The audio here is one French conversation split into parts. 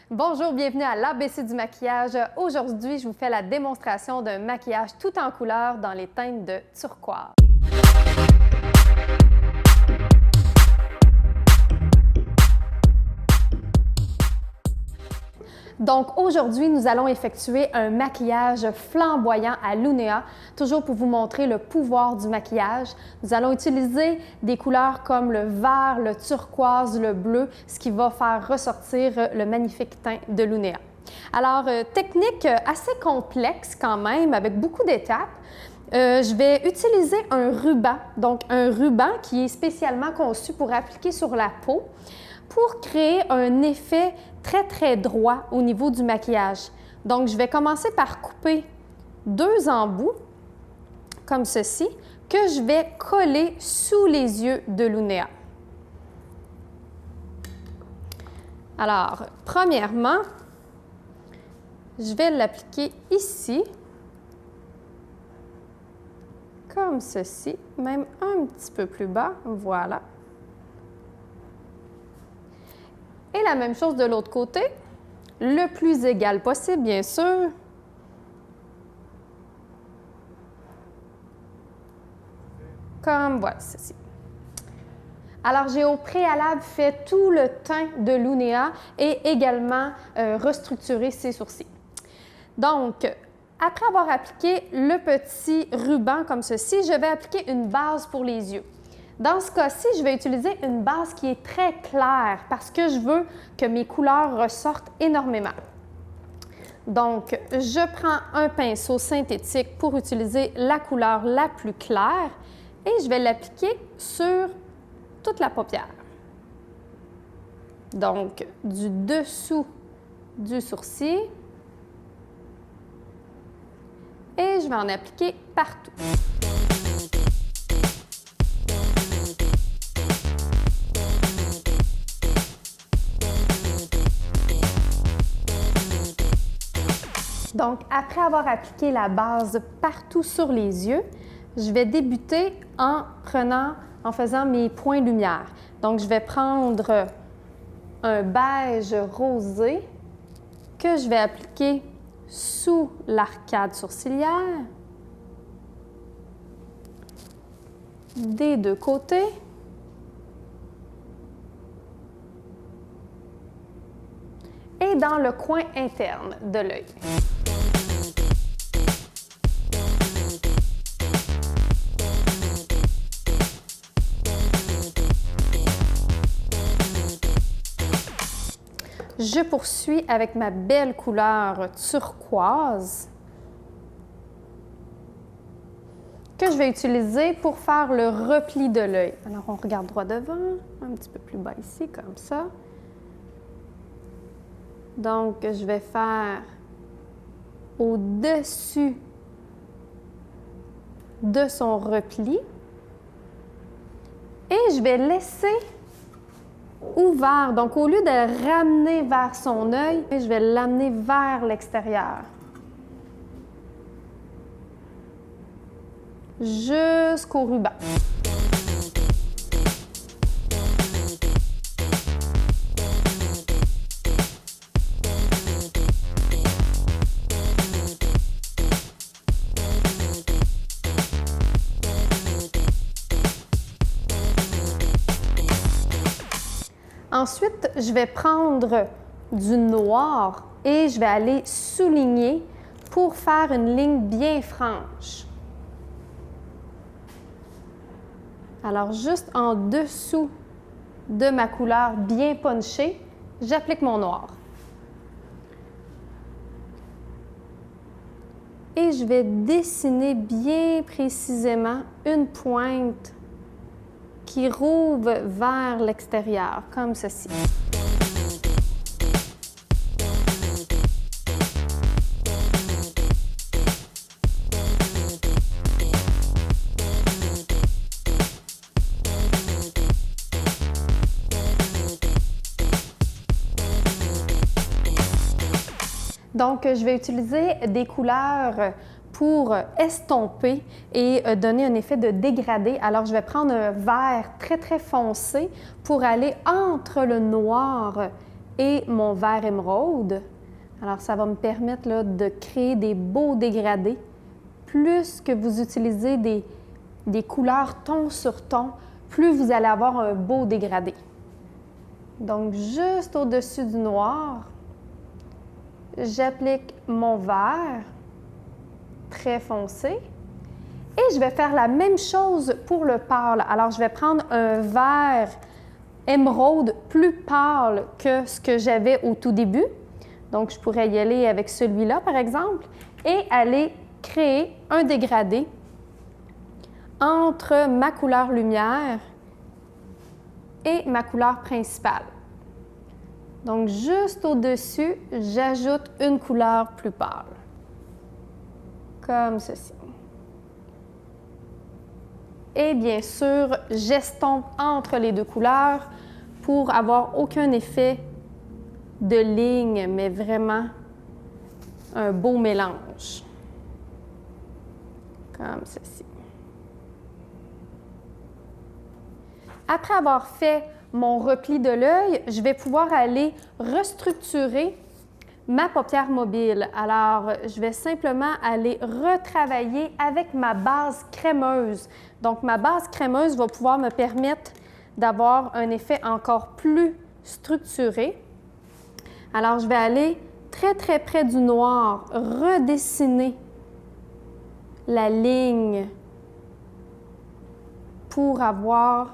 Bonjour, bienvenue à l'ABC du maquillage. Aujourd'hui, je vous fais la démonstration d'un maquillage tout en couleurs dans les teintes de turquoise. Donc aujourd'hui, nous allons effectuer un maquillage flamboyant à Lunea, toujours pour vous montrer le pouvoir du maquillage. Nous allons utiliser des couleurs comme le vert, le turquoise, le bleu, ce qui va faire ressortir le magnifique teint de Lunea. Alors, technique assez complexe quand même, avec beaucoup d'étapes. Je vais utiliser un ruban, donc un ruban qui est spécialement conçu pour appliquer sur la peau, pour créer un effet très droit au niveau du maquillage. Donc, je vais commencer par couper deux embouts, comme ceci, que je vais coller sous les yeux de Lunea. Alors, premièrement, je vais l'appliquer ici, comme ceci, même un petit peu plus bas, voilà. Et la même chose de l'autre côté, le plus égal possible, bien sûr. Comme voilà, ceci. Alors, j'ai au préalable fait tout le teint de Lunea et également restructuré ses sourcils. Donc, après avoir appliqué le petit ruban comme ceci, je vais appliquer une base pour les yeux. Dans ce cas-ci, je vais utiliser une base qui est très claire parce que je veux que mes couleurs ressortent énormément. Donc, je prends un pinceau synthétique pour utiliser la couleur la plus claire et je vais l'appliquer sur toute la paupière. Donc, du dessous du sourcil et je vais en appliquer partout. Donc, après avoir appliqué la base partout sur les yeux, je vais débuter en faisant mes points lumière. Donc, je vais prendre un beige rosé que je vais appliquer sous l'arcade sourcilière, des deux côtés. Et dans le coin interne de l'œil. Je poursuis avec ma belle couleur turquoise que je vais utiliser pour faire le repli de l'œil. Alors, on regarde droit devant, un petit peu plus bas ici, comme ça. Donc, je vais faire au-dessus de son repli et je vais laisser ouvert. Donc, au lieu de le ramener vers son œil, je vais l'amener vers l'extérieur. Jusqu'au ruban. Ensuite, je vais prendre du noir et je vais aller souligner pour faire une ligne bien franche. Alors, juste en dessous de ma couleur bien punchée, j'applique mon noir. Et je vais dessiner bien précisément une pointe qui rouvre vers l'extérieur, comme ceci. Donc, je vais utiliser des couleurs pour estomper et donner un effet de dégradé. Alors, je vais prendre un vert très foncé pour aller entre le noir et mon vert émeraude. Alors, ça va me permettre là, de créer des beaux dégradés. Plus que vous utilisez des couleurs ton sur ton, plus vous allez avoir un beau dégradé. Donc, juste au-dessus du noir, j'applique mon vert très foncé. Et je vais faire la même chose pour le pâle. Alors, je vais prendre un vert émeraude plus pâle que ce que j'avais au tout début. Donc, je pourrais y aller avec celui-là, par exemple, et aller créer un dégradé entre ma couleur lumière et ma couleur principale. Donc, juste au-dessus, j'ajoute une couleur plus pâle, comme ceci. Et bien sûr, j'estompe entre les deux couleurs pour avoir aucun effet de ligne, mais vraiment un beau mélange, comme ceci. Après avoir fait mon repli de l'œil, je vais pouvoir aller restructurer ma paupière mobile. Alors, je vais simplement aller retravailler avec ma base crémeuse. Donc, ma base crémeuse va pouvoir me permettre d'avoir un effet encore plus structuré. Alors, je vais aller très, très près du noir, redessiner la ligne pour avoir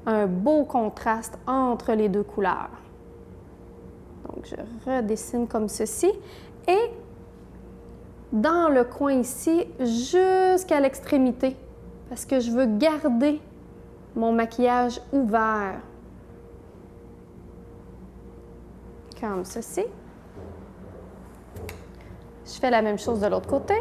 un beau contraste entre les deux couleurs. Donc, je redessine comme ceci. Et dans le coin ici, jusqu'à l'extrémité, parce que je veux garder mon maquillage ouvert. Comme ceci. Je fais la même chose de l'autre côté.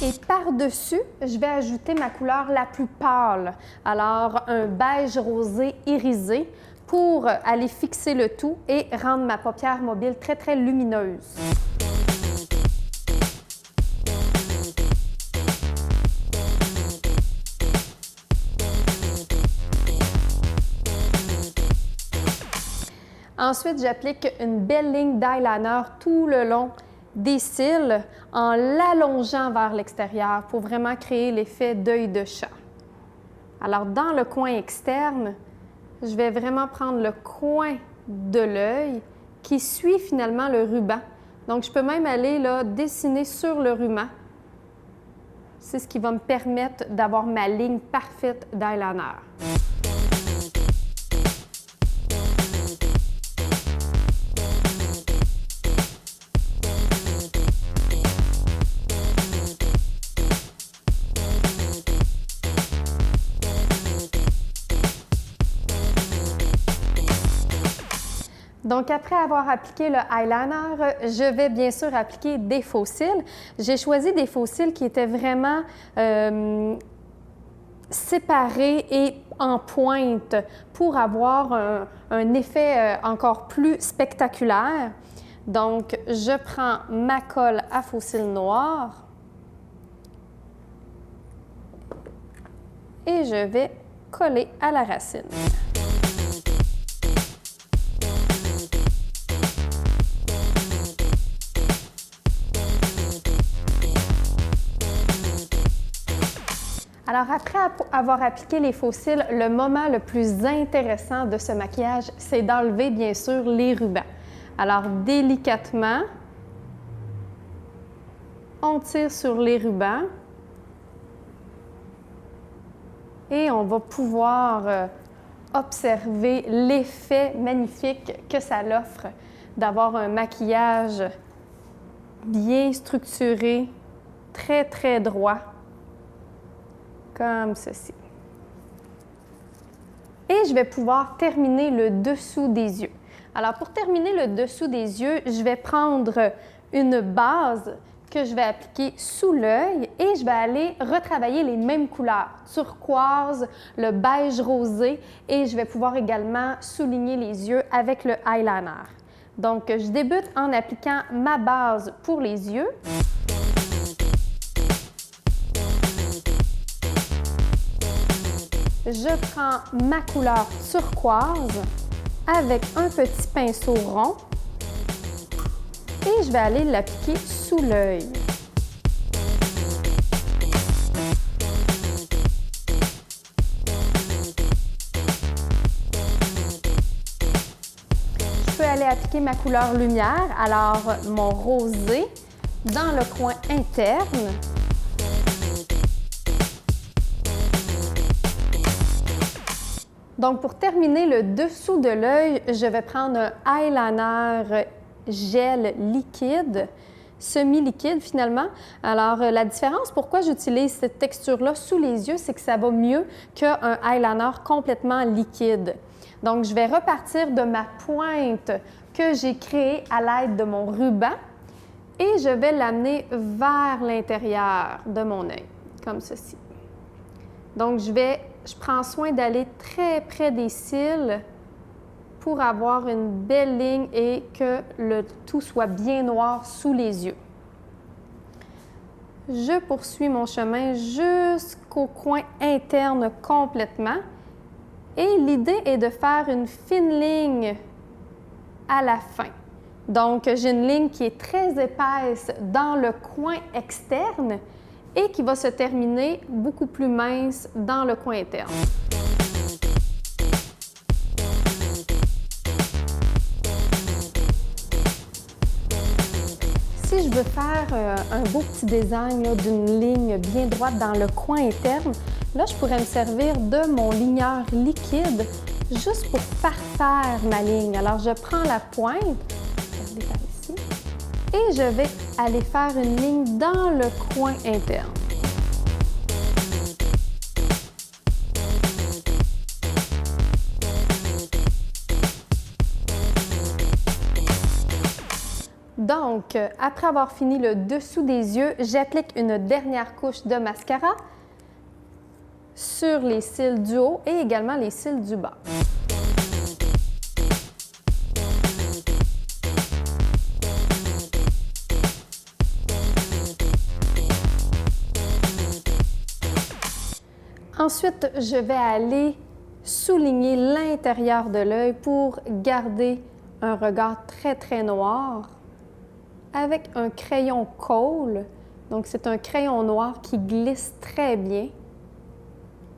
Et par-dessus, je vais ajouter ma couleur la plus pâle. Alors, un beige rosé irisé pour aller fixer le tout et rendre ma paupière mobile très, très lumineuse. Ensuite, j'applique une belle ligne d'eyeliner tout le long des cils en l'allongeant vers l'extérieur pour vraiment créer l'effet d'œil de chat. Alors, dans le coin externe, je vais vraiment prendre le coin de l'œil qui suit finalement le ruban. Donc, je peux même aller là, dessiner sur le ruban. C'est ce qui va me permettre d'avoir ma ligne parfaite d'eyeliner. Donc, après avoir appliqué le eyeliner, je vais bien sûr appliquer des faux cils. J'ai choisi des faux cils qui étaient vraiment séparés et en pointe pour avoir un effet encore plus spectaculaire. Donc, je prends ma colle à faux cils noir et je vais coller à la racine. Alors, après avoir appliqué les faux cils, le moment le plus intéressant de ce maquillage, c'est d'enlever, bien sûr, les rubans. Alors, délicatement, on tire sur les rubans et on va pouvoir observer l'effet magnifique que ça l'offre d'avoir un maquillage bien structuré, très, très droit. Comme ceci. Et je vais pouvoir terminer le dessous des yeux. Alors, pour terminer le dessous des yeux, je vais prendre une base que je vais appliquer sous l'œil et je vais aller retravailler les mêmes couleurs, turquoise, le beige rosé et je vais pouvoir également souligner les yeux avec le eyeliner. Donc, je débute en appliquant ma base pour les yeux. je prends ma couleur turquoise avec un petit pinceau rond et je vais aller l'appliquer sous l'œil. Je peux aller appliquer ma couleur lumière, alors mon rosé dans le coin interne. Donc, pour terminer le dessous de l'œil, je vais prendre un eyeliner gel liquide, semi-liquide finalement. Alors, la différence, pourquoi j'utilise cette texture-là sous les yeux, c'est que ça va mieux qu'un eyeliner complètement liquide. Donc, je vais repartir de ma pointe que j'ai créée à l'aide de mon ruban et je vais l'amener vers l'intérieur de mon œil, comme ceci. Donc, je prends soin d'aller très près des cils pour avoir une belle ligne et que le tout soit bien noir sous les yeux. Je poursuis mon chemin jusqu'au coin interne complètement. Et l'idée est de faire une fine ligne à la fin. Donc, j'ai une ligne qui est très épaisse dans le coin externe et qui va se terminer beaucoup plus mince dans le coin interne. Si je veux faire un beau petit design d'une ligne bien droite dans le coin interne, là, je pourrais me servir de mon ligneur liquide juste pour parfaire ma ligne. Alors, je prends la pointe, regardez par ici, et je vais aller faire une ligne dans le coin interne. Donc, après avoir fini le dessous des yeux, j'applique une dernière couche de mascara sur les cils du haut et également les cils du bas. Ensuite, je vais aller souligner l'intérieur de l'œil pour garder un regard très noir avec un crayon Kohl. Donc, c'est un crayon noir qui glisse très bien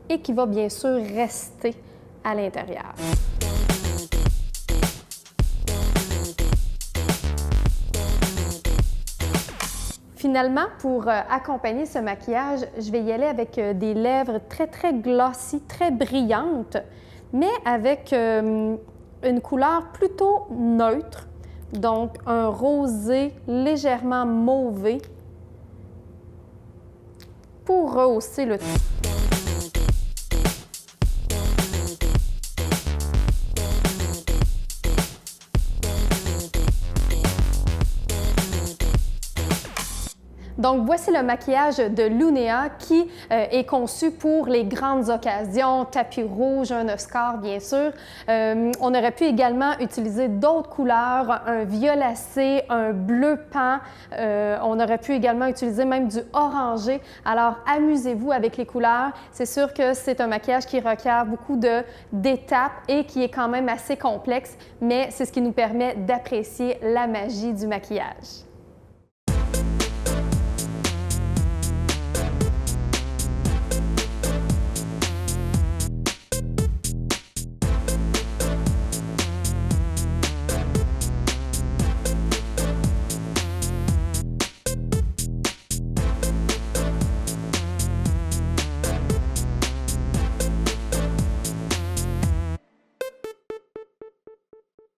et qui va bien sûr rester à l'intérieur. Finalement, pour accompagner ce maquillage, je vais y aller avec des lèvres très glossy, très brillantes, mais avec une couleur plutôt neutre, donc un rosé légèrement mauvé pour rehausser le tout. Donc, voici le maquillage de Lunea qui est conçu pour les grandes occasions, tapis rouge, un Oscar, bien sûr. On aurait pu également utiliser d'autres couleurs, un violacé, un bleu pan. On aurait pu également utiliser même du orangé. Alors, amusez-vous avec les couleurs. C'est sûr que c'est un maquillage qui requiert beaucoup d'étapes et qui est quand même assez complexe, mais c'est ce qui nous permet d'apprécier la magie du maquillage.